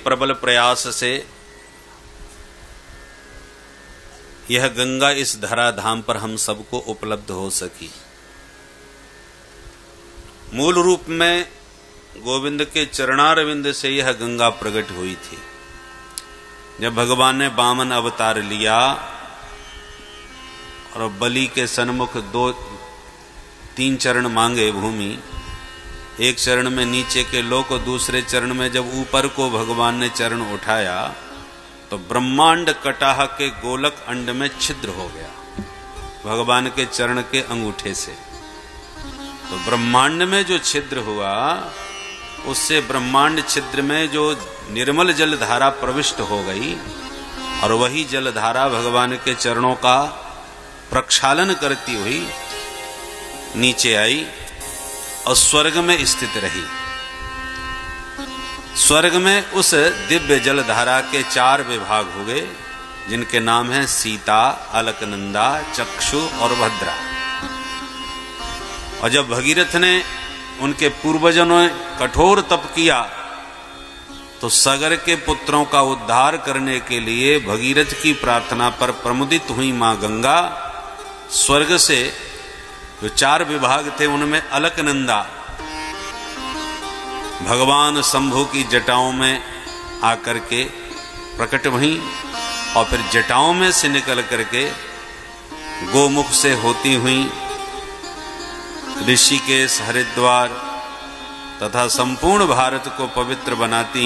प्रबल प्रयास से यह गंगा इस धराधाम पर हम सबको उपलब्ध हो सकी। मूल रूप में गोविंद के चरणारविंद से यह गंगा प्रकट हुई थी। जब भगवान ने वामन अवतार लिया और बलि के सन्मुख 2-3 चरण मांगे भूमि, एक चरण में नीचे के लोक और दूसरे चरण में जब ऊपर को भगवान ने चरण उठाया तो ब्रह्मांड कटाह के गोलक अंड में छिद्र हो गया भगवान के चरण के अंगूठे से। तो ब्रह्मांड में जो छिद्र हुआ उससे ब्रह्मांड छिद्र में जो निर्मल जल धारा प्रविष्ट हो गई और वही जल धारा भगवान के चरणों का प्रक्षालन करती हुई नीचे आई और स्वर्ग में स्थित रही। स्वर्ग में उस दिव्य जल धारा के 4 विभाग हो गए जिनके नाम हैं सीता, अलकनंदा, चक्षु और भद्रा। और जब भगीरथ ने उनके पूर्वजों ने कठोर तप किया तो सगर के पुत्रों का उद्धार करने के लिए भगीरथ की प्रार्थना पर प्रमुदित हुई मां गंगा स्वर्ग से जो 4 विभाग थे उनमें अलकनंदा भगवान शंभु की जटाओं में आकर के प्रकट हुई और फिर जटाओं में से निकल करके गोमुख से होती हुई ऋषिकेश, हरिद्वार तथा संपूर्ण भारत को पवित्र बनाती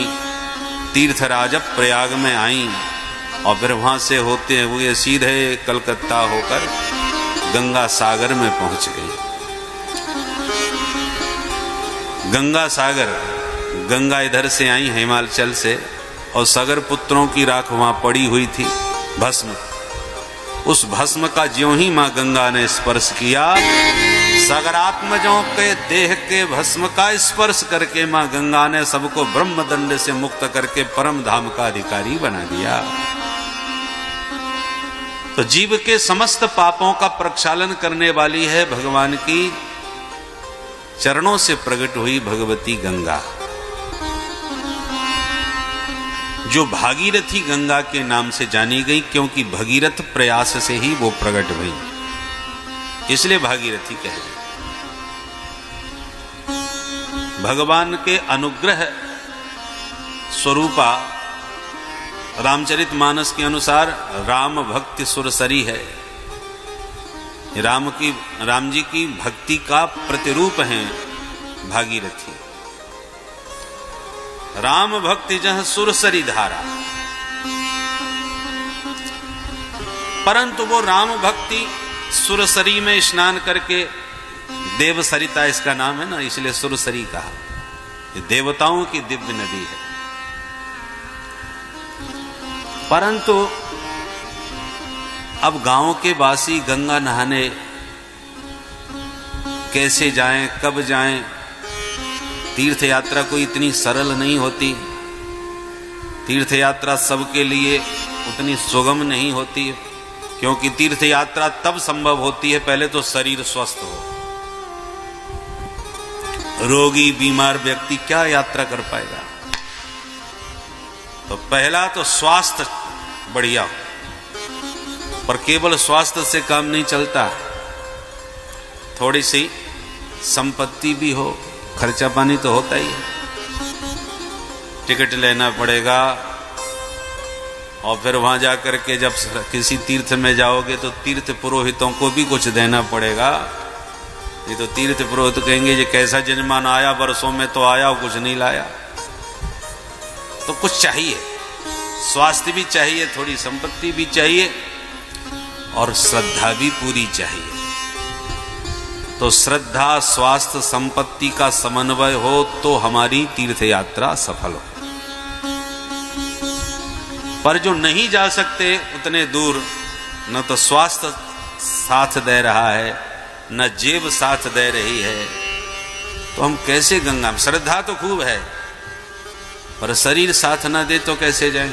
तीर्थराज प्रयाग में आईं और फिर वहां से होते हुए सीधे कलकत्ता होकर गंगा सागर में पहुंच गई। गंगा सागर, गंगा इधर से आई हिमाचल से और सागर पुत्रों की राख वहां पड़ी हुई थी भस्म। उस भस्म का ज्यों ही मां गंगा ने स्पर्श किया, सागरात्मजों के देह के भस्म का स्पर्श करके मां गंगा ने सबको ब्रह्मदंड से मुक्त करके परम धाम का अधिकारी बना दिया। तो जीव के समस्त पापों का प्रक्षालन करने वाली है भगवान की चरणों से प्रकट हुई भगवती गंगा, जो भागीरथी गंगा के नाम से जानी गई, क्योंकि भगीरथ प्रयास से ही वो प्रकट हुई, इसलिए भागीरथी कह गई। भगवान के अनुग्रह स्वरूपा रामचरितमानस के अनुसार राम भक्ति सुरसरी है। राम जी की भक्ति का प्रतिरूप है भागीरथी। राम भक्ति जह सुरसरी धारा, परंतु वो राम भक्ति सुरसरी में स्नान करके, देवसरिता इसका नाम है ना, इसलिए सुरसरी कहा। ये देवताओं की दिव्य नदी है। परंतु अब गांव के वासी गंगा नहाने कैसे जाएं, कब जाएं? तीर्थ यात्रा कोई इतनी सरल नहीं होती। तीर्थ यात्रा सबके लिए उतनी सुगम नहीं होती, क्योंकि तीर्थ यात्रा तब संभव होती है पहले तो शरीर स्वस्थ हो। रोगी बीमार व्यक्ति क्या यात्रा कर पाएगा? तो पहला तो स्वास्थ्य बढ़िया हो, पर केवल स्वास्थ्य से काम नहीं चलता। थोड़ी सी संपत्ति भी हो, खर्चा पानी तो होता ही है। टिकट लेना पड़ेगा और फिर वहां जाकर के जब किसी तीर्थ में जाओगे तो तीर्थ पुरोहितों को भी कुछ देना पड़ेगा। ये तो तीर्थ पुरोहित कहेंगे ये कैसा जजमान आया, वर्षों में तो आया और कुछ नहीं लाया। तो कुछ चाहिए, स्वास्थ्य भी चाहिए, थोड़ी संपत्ति भी चाहिए और श्रद्धा भी पूरी चाहिए। तो श्रद्धा, स्वास्थ्य, संपत्ति का समन्वय हो तो हमारी तीर्थ यात्रा सफल हो। पर जो नहीं जा सकते उतने दूर, न तो स्वास्थ्य साथ दे रहा है, न जेब साथ दे रही है, तो हम कैसे गंगा में? श्रद्धा तो खूब है पर शरीर साथ न दे तो कैसे जाएं?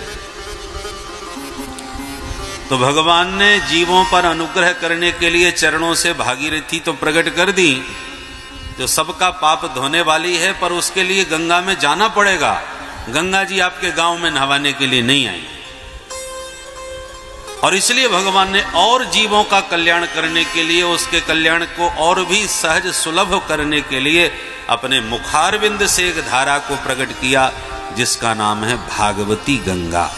तो भगवान ने जीवों पर अनुग्रह करने के लिए चरणों से भागीरथी तो प्रकट कर दी, जो सबका पाप धोने वाली है, पर उसके लिए गंगा में जाना पड़ेगा। गंगा जी आपके गांव में नहवाने के लिए नहीं आई। और इसलिए भगवान ने और जीवों का कल्याण करने के लिए, उसके कल्याण को और भी सहज सुलभ करने के लिए अपने मुखारविंद से एक धारा को प्रकट किया, जिसका नाम है भागवती गंगा।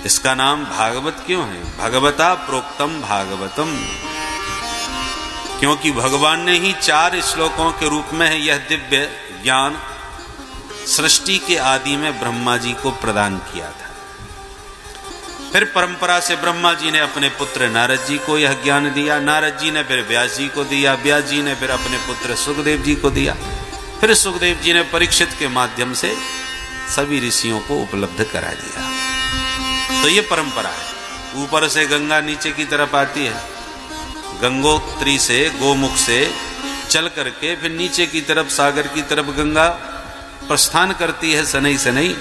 इसका नाम भागवत क्यों है? भगवता प्रोक्तम भागवतम, क्योंकि भगवान ने ही 4 श्लोकों के रूप में यह दिव्य ज्ञान सृष्टि के आदि में ब्रह्मा जी को प्रदान किया था। फिर परंपरा से ब्रह्मा जी ने अपने पुत्र नारद जी को यह ज्ञान दिया, नारद जी ने फिर व्यास जी को दिया, व्यास जी ने फिर अपने पुत्र सुखदेव जी को दिया, फिर सुखदेव जी ने परीक्षित के माध्यम से सभी ऋषियों को उपलब्ध करा दिया। तो ये परंपरा है। ऊपर से गंगा नीचे की तरफ आती है, गंगोत्री से, गोमुख से चल करके फिर नीचे की तरफ सागर की तरफ गंगा प्रस्थान करती है सनई सनई।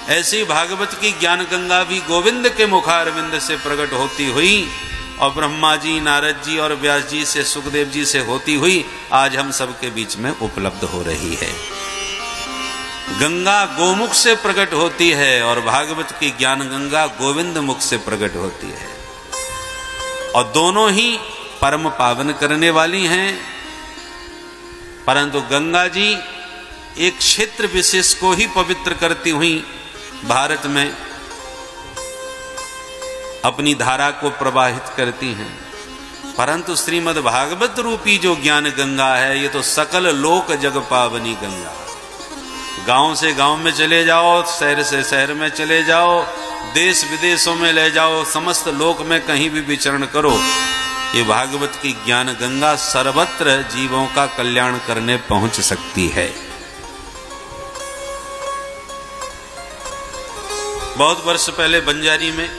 ऐसी भागवत की ज्ञान गंगा भी गोविंद के मुखारविंद से प्रकट होती हुई और ब्रह्मा जी, नारद जी और व्यास जी से, सुखदेव जी से होती हुई आज हम सबके बीच में उपलब्ध हो रही है। गंगा गोमुख से प्रकट होती है और भागवत की ज्ञान गंगा गोविंद मुख से प्रकट होती है, और दोनों ही परम पावन करने वाली हैं। परंतु गंगा जी एक क्षेत्र विशेष को ही पवित्र करती हुई भारत में अपनी धारा को प्रवाहित करती हैं, परंतु श्रीमद् भागवत रूपी जो ज्ञान गंगा है, ये तो सकल लोक जग पावनी गंगा। गांव से गांव में चले जाओ, शहर से शहर में चले जाओ, देश विदेशों में ले जाओ, समस्त लोक में कहीं भी विचरण करो, ये भागवत की ज्ञान गंगा सर्वत्र जीवों का कल्याण करने पहुंच सकती है। बहुत वर्ष पहले बंजारी में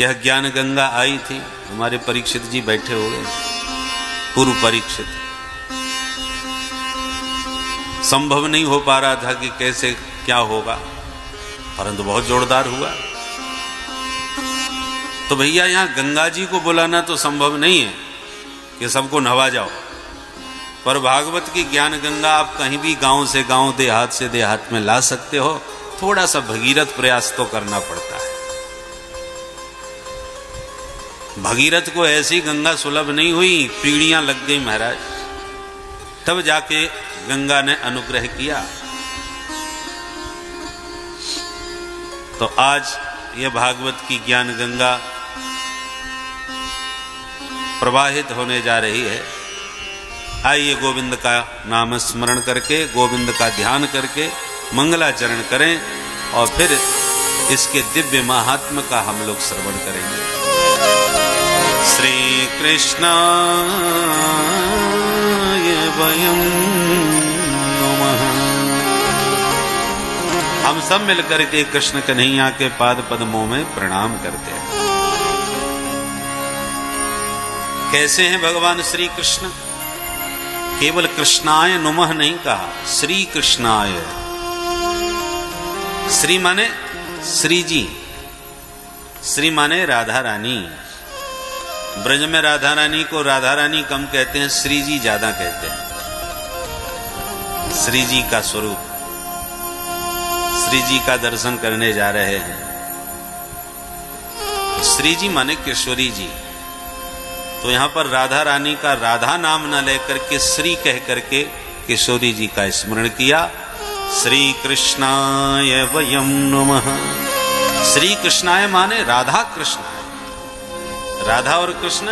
यह ज्ञान गंगा आई थी। हमारे परीक्षित जी बैठे हुए, पूर्व परीक्षित। संभव नहीं हो पा रहा था कि कैसे क्या होगा, परंतु बहुत जोरदार हुआ। तो भैया यहां गंगा जी को बुलाना तो संभव नहीं है कि सबको नहवा जाओ, पर भागवत की ज्ञान गंगा आप कहीं भी गांव से गांव, देहात से देहात में ला सकते हो। थोड़ा सा भगीरथ प्रयास तो करना पड़ता है। भगीरथ को ऐसी गंगा सुलभ नहीं हुई, पीढ़ियां लग गई महाराज, तब जाके गंगा ने अनुग्रह किया। तो आज यह भागवत की ज्ञान गंगा प्रवाहित होने जा रही है। आइए गोविंद का नाम स्मरण करके, गोविंद का ध्यान करके मंगलाचरण करें और फिर इसके दिव्य महात्म का हम लोग श्रवण करेंगे। श्री कृष्णाय वयं नमः। हम सब मिलकर के कृष्ण कन्हैया के पाद पद्मों में प्रणाम करते हैं। कैसे हैं भगवान श्री कृष्ण? केवल कृष्णाय नुमः नहीं कहा, श्री कृष्णाय। श्री माने श्री जी, श्री माने राधा रानी। ब्रज में राधा रानी को राधा रानी कम कहते हैं, श्री जी ज्यादा कहते हैं। श्री जी का स्वरूप, श्री जी का दर्शन करने जा रहे हैं। श्री जी माने किशोरी जी। तो यहां पर राधा रानी का राधा नाम न लेकर के श्री कह करके किशोरी जी का स्मरण किया। श्री कृष्णाय वयं नमः। श्री कृष्णाय माने राधा कृष्ण। राधा और कृष्ण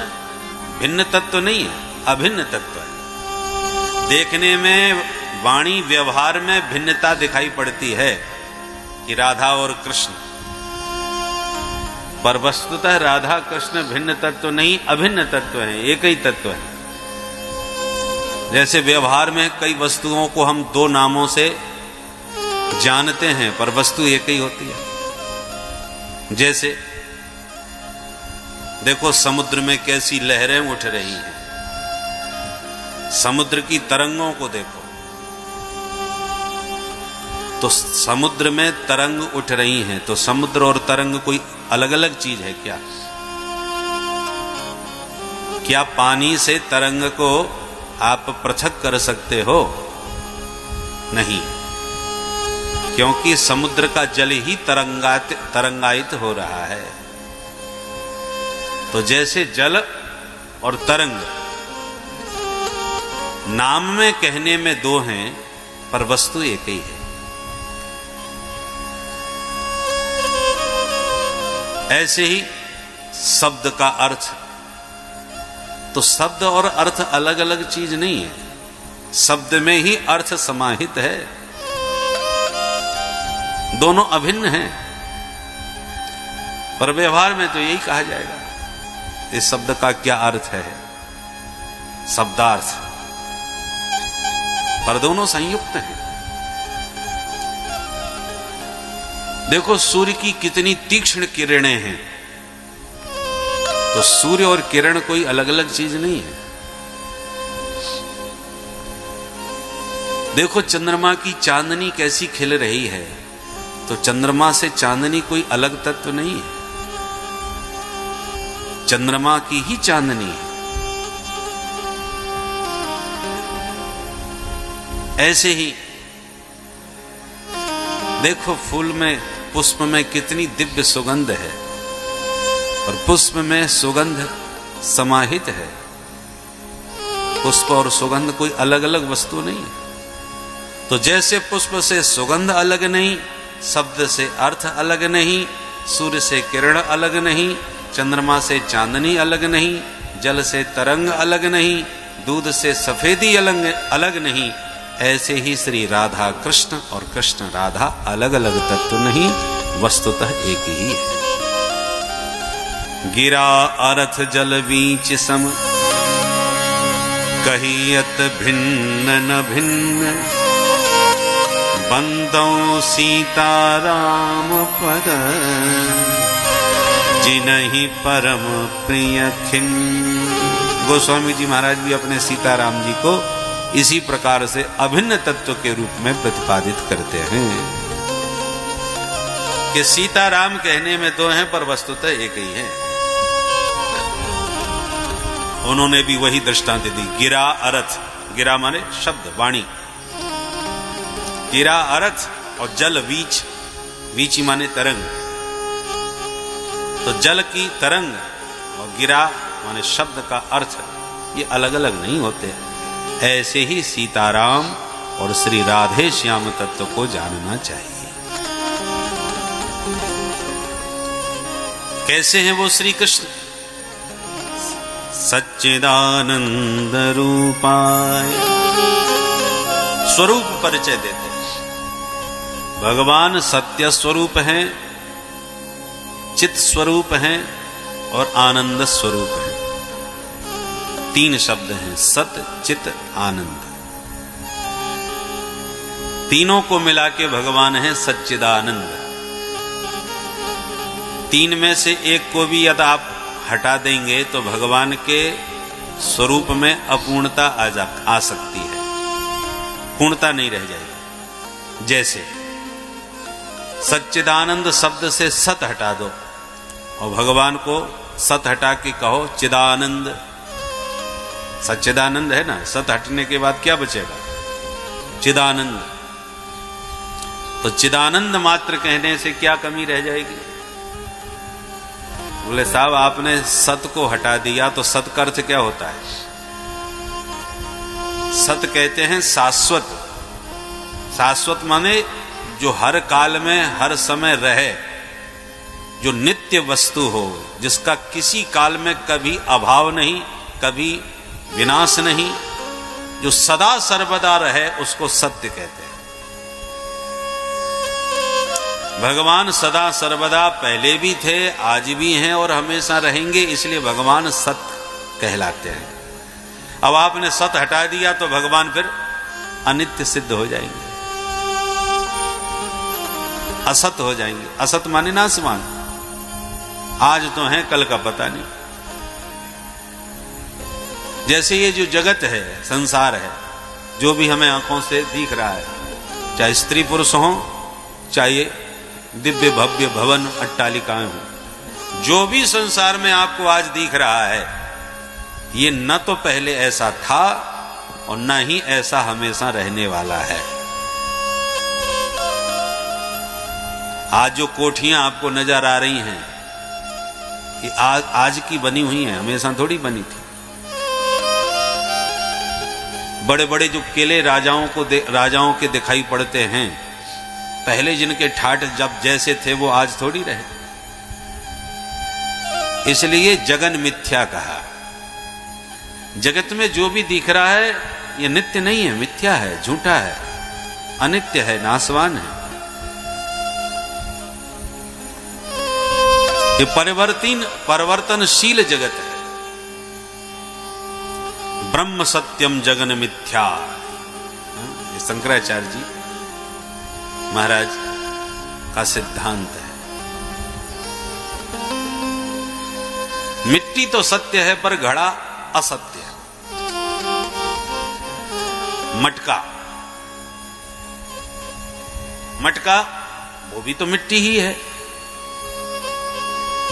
भिन्न तत्व नहीं है, अभिन्न तत्व है। देखने में, वाणी व्यवहार में भिन्नता दिखाई पड़ती है कि राधा और कृष्ण, पर वस्तुतः राधा कृष्ण भिन्न तत्व नहीं, अभिन्न तत्व है, एक ही तत्व है। जैसे व्यवहार में कई वस्तुओं को हम दो नामों से जानते हैं, पर वस्तु एक ही होती है। जैसे देखो समुद्र में कैसी लहरें उठ रही हैं, समुद्र की तरंगों को देखो, तो समुद्र में तरंग उठ रही हैं, तो समुद्र और तरंग कोई अलग अलग चीज है क्या? क्या पानी से तरंग को आप पृथक कर सकते हो? नहीं, क्योंकि समुद्र का जल ही तरंगायित हो रहा है। तो जैसे जल और तरंग नाम में कहने में दो हैं, पर वस्तु एक ही है। ऐसे ही शब्द का अर्थ, तो शब्द और अर्थ अलग अलग चीज नहीं है, शब्द में ही अर्थ समाहित है, दोनों अभिन्न हैं। पर व्यवहार में तो यही कहा जाएगा इस शब्द का क्या अर्थ है, शब्दार्थ, पर दोनों संयुक्त हैं। देखो सूर्य की कितनी तीक्ष्ण किरणें हैं, तो सूर्य और किरण कोई अलग अलग चीज नहीं है। देखो चंद्रमा की चांदनी कैसी खिल रही है, तो चंद्रमा से चांदनी कोई अलग तत्व नहीं है, चंद्रमा की ही चांदनी है। ऐसे ही देखो फूल में, पुष्प में कितनी दिव्य सुगंध है, और पुष्प में सुगंध समाहित है। पुष्प और सुगंध कोई अलग अलग वस्तु नहीं है। तो जैसे पुष्प से सुगंध अलग नहीं, शब्द से अर्थ अलग नहीं, सूर्य से किरण अलग नहीं, चंद्रमा से चांदनी अलग नहीं, जल से तरंग अलग नहीं, दूध से सफेदी अलग नहीं, ऐसे ही श्री राधा कृष्ण और कृष्ण राधा अलग अलग तत्व नहीं, वस्तुतः एक ही है। गिरा अर्थ जल बीच सम, कहियत भिन्न न भिन्न, बंदौ सीताराम पद, जिनहि परम प्रिय खिन्न। गोस्वामी जी महाराज भी अपने सीताराम जी को इसी प्रकार से अभिन्न तत्व के रूप में प्रतिपादित करते हैं कि सीताराम कहने में दो हैं, पर वस्तुतः एक ही है। उन्होंने भी वही दृष्टांत दी। गिरा अर्थ, गिरा माने शब्द वाणी, गिरा अर्थ, और जल वीच, वीची माने तरंग। तो जल की तरंग और गिरा माने शब्द का अर्थ, ये अलग अलग नहीं होते हैं। ऐसे ही सीताराम और श्री राधे श्याम तत्व को जानना चाहिए। कैसे हैं वो श्री कृष्ण? सच्चिदानंद रूपाय, स्वरूप परिचय देते हैं। भगवान सत्य स्वरूप हैं, चित स्वरूप हैं और आनंद स्वरूप हैं। तीन शब्द हैं, सत चित आनंद। तीनों को मिला के भगवान है सच्चिदानंद। तीन में से एक को भी यदि आप हटा देंगे तो भगवान के स्वरूप में अपूर्णता आ सकती है, पूर्णता नहीं रह जाएगी। जैसे सच्चिदानंद शब्द से सत हटा दो और भगवान को सत हटा के कहो चिदानंद। सच्चिदानंद है ना, सत हटने के बाद क्या बचेगा? चिदानंद। तो चिदानंद मात्र कहने से क्या कमी रह जाएगी? बोले साहब आपने सत को हटा दिया तो सत का अर्थ क्या होता है? सत कहते हैं शाश्वत। शाश्वत माने जो हर काल में हर समय रहे, जो नित्य वस्तु हो, जिसका किसी काल में कभी अभाव नहीं, कभी विनाश नहीं, जो सदा सर्वदा रहे, उसको सत्य कहते हैं। भगवान सदा सर्वदा पहले भी थे, आज भी हैं और हमेशा रहेंगे, इसलिए भगवान सत्य कहलाते हैं। अब आपने सत्य हटा दिया तो भगवान फिर अनित्य सिद्ध हो जाएंगे, असत हो जाएंगे। असत माने नासवान, आज तो हैं कल का पता नहीं। जैसे ये जो जगत है, संसार है, जो भी हमें आंखों से दिख रहा है, चाहे स्त्री पुरुष हो, चाहे दिव्य भव्य भवन अट्टालिकाएं हो, जो भी संसार में आपको आज दिख रहा है, ये न तो पहले ऐसा था, और न ही ऐसा हमेशा रहने वाला है। आज जो कोठियां आपको नजर आ रही हैं, ये आज की बनी हुई हैं, हमेशा थोड़ी बनी थी। बड़े बड़े जो किले राजाओं के दिखाई पड़ते हैं, पहले जिनके ठाठ जब जैसे थे वो आज थोड़ी रहे। इसलिए जगन मिथ्या कहा। जगत में जो भी दिख रहा है ये नित्य नहीं है, मिथ्या है, झूठा है, अनित्य है, नाशवान है। ये परिवर्तनशील जगत है। ब्रह्म सत्यम जगन मिथ्या, ये शंकराचार्य जी महाराज का सिद्धांत है। मिट्टी तो सत्य है पर घड़ा असत्य है। मटका वो भी तो मिट्टी ही है।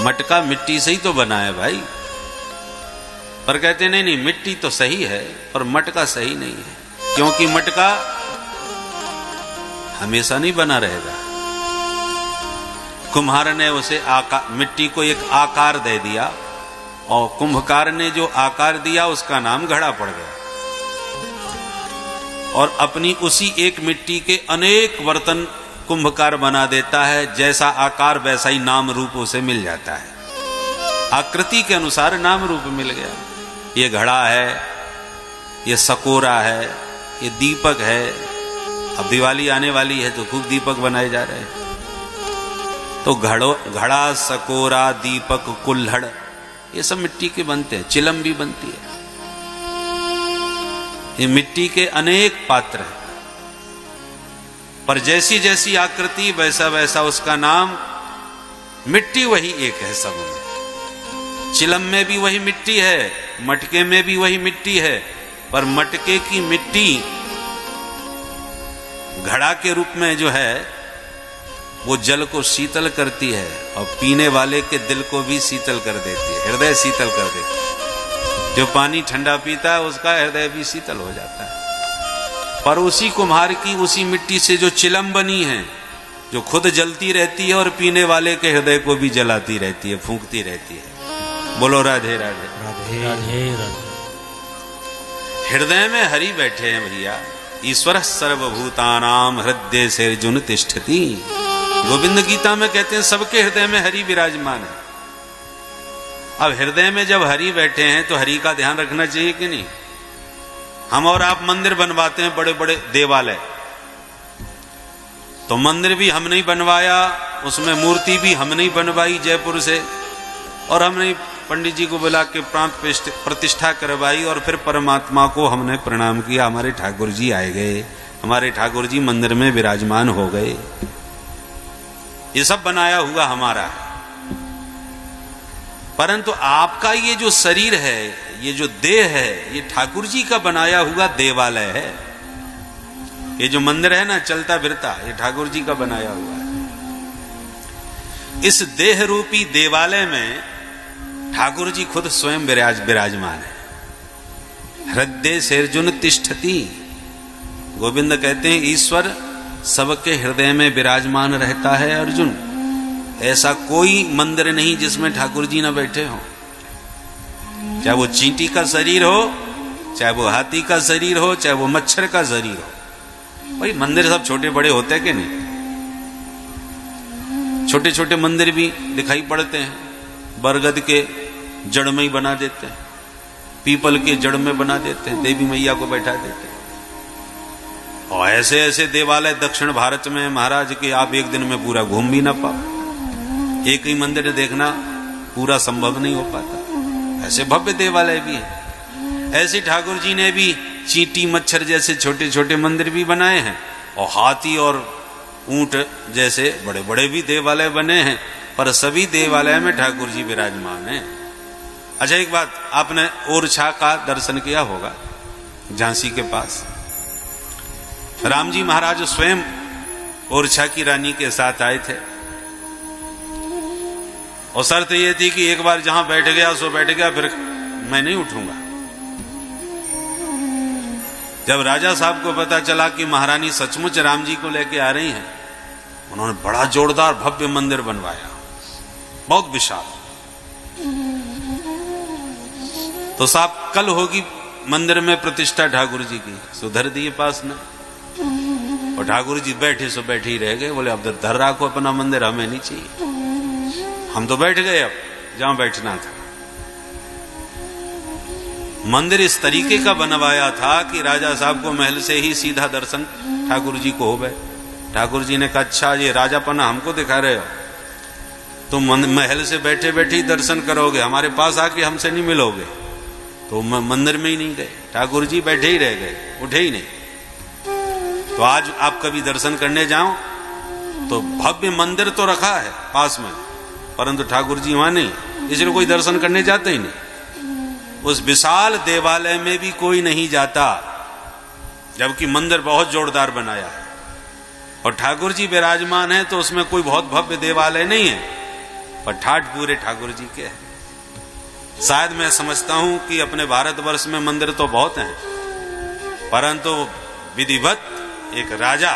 मटका मिट्टी से ही तो बना है भाई। पर कहते नहीं मिट्टी तो सही है पर मटका सही नहीं है, क्योंकि मटका हमेशा नहीं बना रहेगा। कुम्हार ने उसे मिट्टी को एक आकार दे दिया और कुंभकार ने जो आकार दिया उसका नाम घड़ा पड़ गया। और अपनी उसी एक मिट्टी के अनेक बर्तन कुंभकार बना देता है, जैसा आकार वैसा ही नाम रूप उसे मिल जाता है। आकृति के अनुसार नाम रूप मिल गया। ये घड़ा है, ये सकोरा है, ये दीपक है। अब दिवाली आने वाली है तो खूब दीपक बनाए जा रहे हैं। तो घड़ा, सकोरा, दीपक, कुल्हड़, ये सब मिट्टी के बनते हैं। चिलम भी बनती है। ये मिट्टी के अनेक पात्र हैं, पर जैसी जैसी आकृति वैसा वैसा उसका नाम। मिट्टी वही एक है सब में। चिलम में भी वही मिट्टी है, मटके में भी वही मिट्टी है, पर मटके की मिट्टी घड़ा के रूप में जो है वो जल को शीतल करती है और पीने वाले के दिल को भी शीतल कर देती है, हृदय शीतल कर देती है। जो पानी ठंडा पीता है उसका हृदय भी शीतल हो जाता है। पर उसी कुम्हार की उसी मिट्टी से जो चिलम बनी है, जो खुद जलती रहती है और पीने वाले के हृदय को भी जलाती रहती है, फूंकती रहती है। बोलो राधे राधे राधे राधे राधे। हृदय में हरि बैठे हैं भैया। ईश्वर सर्वभूतानाम हृदय से अर्जुन तिष्ठति। गोविंद गीता में कहते हैं सबके हृदय में हरि विराजमान है। अब हृदय में जब हरि बैठे हैं तो हरि का ध्यान रखना चाहिए कि नहीं। हम और आप मंदिर बनवाते हैं, बड़े बड़े देवालय, तो मंदिर भी हम नहीं बनवाया, उसमें मूर्ति भी हम नहीं बनवाई जयपुर से, और हमने पंडित जी को बुला के प्राण प्रतिष्ठा करवाई, और फिर परमात्मा को हमने प्रणाम किया। हमारे ठाकुर जी आए गए, हमारे ठाकुर जी मंदिर में विराजमान हो गए। ये सब बनाया हुआ हमारा है। परंतु आपका ये जो शरीर है, ये जो देह है, ये ठाकुर जी का बनाया हुआ देवालय है। ये जो मंदिर है ना चलता फिरता, ये ठाकुर जी का बनाया हुआ है। इस देह रूपी देवालय में ठाकुर जी खुद स्वयं विराजमान है। हृदय से अर्जुन तिष्ठति। गोविंद कहते हैं ईश्वर सबके हृदय में विराजमान रहता है। अर्जुन, ऐसा कोई मंदिर नहीं जिसमें ठाकुर जी न बैठे हो। चाहे वो चींटी का शरीर हो, चाहे वो हाथी का शरीर हो, चाहे वो मच्छर का शरीर हो। भाई मंदिर सब छोटे बड़े होते हैं कि नहीं? छोटे छोटे मंदिर भी दिखाई पड़ते हैं। बरगद के जड़ में ही बना देते हैं, पीपल के जड़ में बना देते हैं, देवी मैया को बैठा देते हैं। और ऐसे ऐसे देवालय दक्षिण भारत में महाराज के आप एक दिन में पूरा घूम भी ना पाओ। एक ही मंदिर देखना पूरा संभव नहीं हो पाता। ऐसे भव्य देवालय भी है। ऐसे ठाकुर जी ने भी चींटी मच्छर जैसे छोटे छोटे मंदिर भी बनाए हैं, और हाथी और ऊंट जैसे बड़े बड़े भी देवालय बने हैं। पर सभी देवालय में ठाकुर जी विराजमान हैं। अच्छा, एक बात, आपने ओरछा का दर्शन किया होगा, झांसी के पास। राम जी महाराज स्वयं ओरछा की रानी के साथ आए थे, और शर्त यह थी कि एक बार जहां बैठ गया सो बैठ गया, फिर मैं नहीं उठूंगा। जब राजा साहब को पता चला कि महारानी सचमुच राम जी को लेके आ रही हैं, उन्होंने बड़ा जोरदार भव्य मंदिर बनवाया, बहुत विशाल। तो साहब कल होगी मंदिर में प्रतिष्ठा ठाकुर जी की, सुधर दिए पास न। और ठाकुर जी बैठे सो बैठे ही रह गए, बोले अब धर राखो अपना मंदिर, हमें नहीं चाहिए, हम तो बैठ गए अब जहां बैठना था। मंदिर इस तरीके का बनवाया था कि राजा साहब को महल से ही सीधा दर्शन ठाकुर जी को हो गए। ठाकुर जी ने कहा अच्छा ये राजापना हमको दिखा रहे हो, तो महल से बैठे बैठे ही दर्शन करोगे, हमारे पास आके हमसे नहीं मिलोगे। तो मंदिर में ही नहीं गए, ठाकुर जी बैठे ही रह गए, उठे ही नहीं। तो आज आप कभी दर्शन करने जाओ तो भव्य मंदिर तो रखा है पास में, परंतु ठाकुर जी वहां नहीं, इसलिए कोई दर्शन करने जाते ही नहीं। उस विशाल देवालय में भी कोई नहीं जाता, जबकि मंदिर बहुत जोरदार बनाया है और ठाकुर जी विराजमान है, तो उसमें कोई बहुत भव्य देवालय नहीं है, पर ठाठ पूरे ठाकुर जी के हैं। शायद मैं समझता हूं कि अपने भारतवर्ष में मंदिर तो बहुत हैं, परंतु विधिवत एक राजा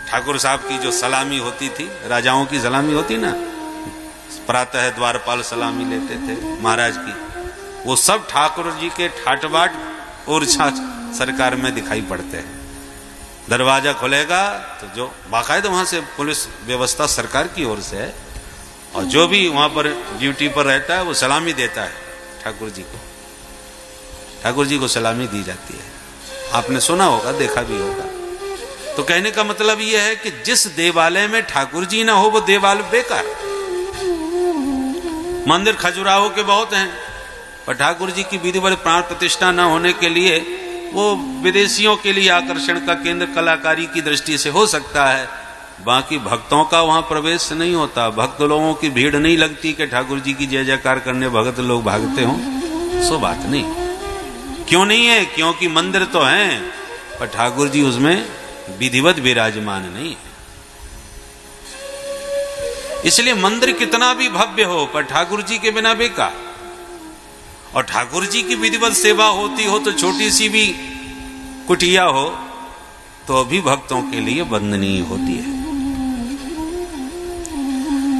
ठाकुर साहब की जो सलामी होती थी, राजाओं की सलामी होती ना, प्रातः द्वारपाल सलामी लेते थे महाराज की, वो सब ठाकुर जी के ठाटबाट और सरकार में दिखाई पड़ते हैं। दरवाजा खुलेगा तो जो बाकायदा वहां से पुलिस व्यवस्था सरकार की ओर से है, और जो भी वहां पर ड्यूटी पर रहता है वो सलामी देता है ठाकुर जी को, ठाकुर जी को सलामी दी जाती है। आपने सुना होगा, देखा भी होगा। तो कहने का मतलब यह है कि जिस देवालय में ठाकुर जी ना हो वो देवालय बेकार। मंदिर खजुराहो के बहुत हैं, पर ठाकुर जी की विधिवत प्राण प्रतिष्ठा न होने के लिए वो विदेशियों के लिए आकर्षण का केंद्र कलाकारी की दृष्टि से हो सकता है, बाकी भक्तों का वहां प्रवेश नहीं होता, भक्त लोगों की भीड़ नहीं लगती कि ठाकुर जी की जय जयकार करने भगत लोग भागते हों, सो बात नहीं। क्यों नहीं है? क्योंकि मंदिर तो हैं, पर ठाकुर जी उसमें विधिवत विराजमान नहीं है। इसलिए मंदिर कितना भी भव्य हो, पर ठाकुर जी के बिना बेकार। और ठाकुर जी की विधिवत सेवा होती हो तो छोटी सी भी कुटिया हो तो भी भक्तों के लिए वंदनीय होती है।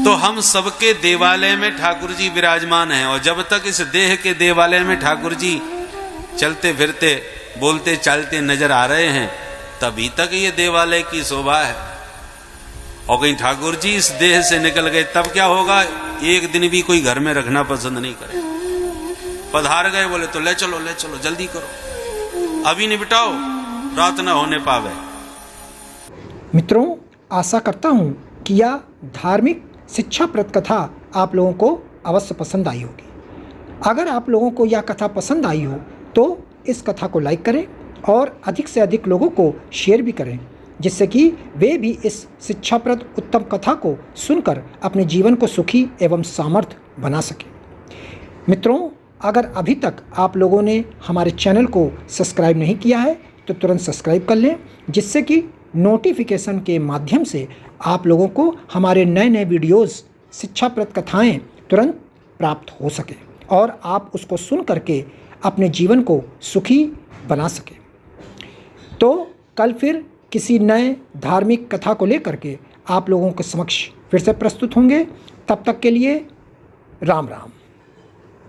तो हम सबके देवालय में ठाकुर जी विराजमान हैं, और जब तक इस देह के देवालय में ठाकुर जी चलते फिरते बोलते चालते नजर आ रहे हैं, तभी तक ये देवालय की शोभा है। और कहीं ठाकुर जी इस देह से निकल गए तब क्या होगा? एक दिन भी कोई घर में रखना पसंद नहीं करे। पधार गए बोले तो ले चलो जल्दी करो, अभी निपटाओ, रात न होने पावे। मित्रों, आशा करता हूं कि यह धार्मिक शिक्षाप्रद कथा आप लोगों को अवश्य पसंद आई होगी। अगर आप लोगों को यह कथा पसंद आई हो तो इस कथा को लाइक करें और अधिक से अधिक लोगों को शेयर भी करें, जिससे कि वे भी इस शिक्षाप्रद उत्तम कथा को सुनकर अपने जीवन को सुखी एवं सामर्थ्य बना सकें। मित्रों, अगर अभी तक आप लोगों ने हमारे चैनल को सब्सक्राइब नहीं किया है तो तुरंत सब्सक्राइब कर लें, जिससे कि नोटिफिकेशन के माध्यम से आप लोगों को हमारे नए नए वीडियोस, शिक्षाप्रद कथाएं तुरंत प्राप्त हो सके और आप उसको सुन करके अपने जीवन को सुखी बना सकें। तो कल फिर किसी नए धार्मिक कथा को लेकर के आप लोगों के समक्ष फिर से प्रस्तुत होंगे। तब तक के लिए राम राम।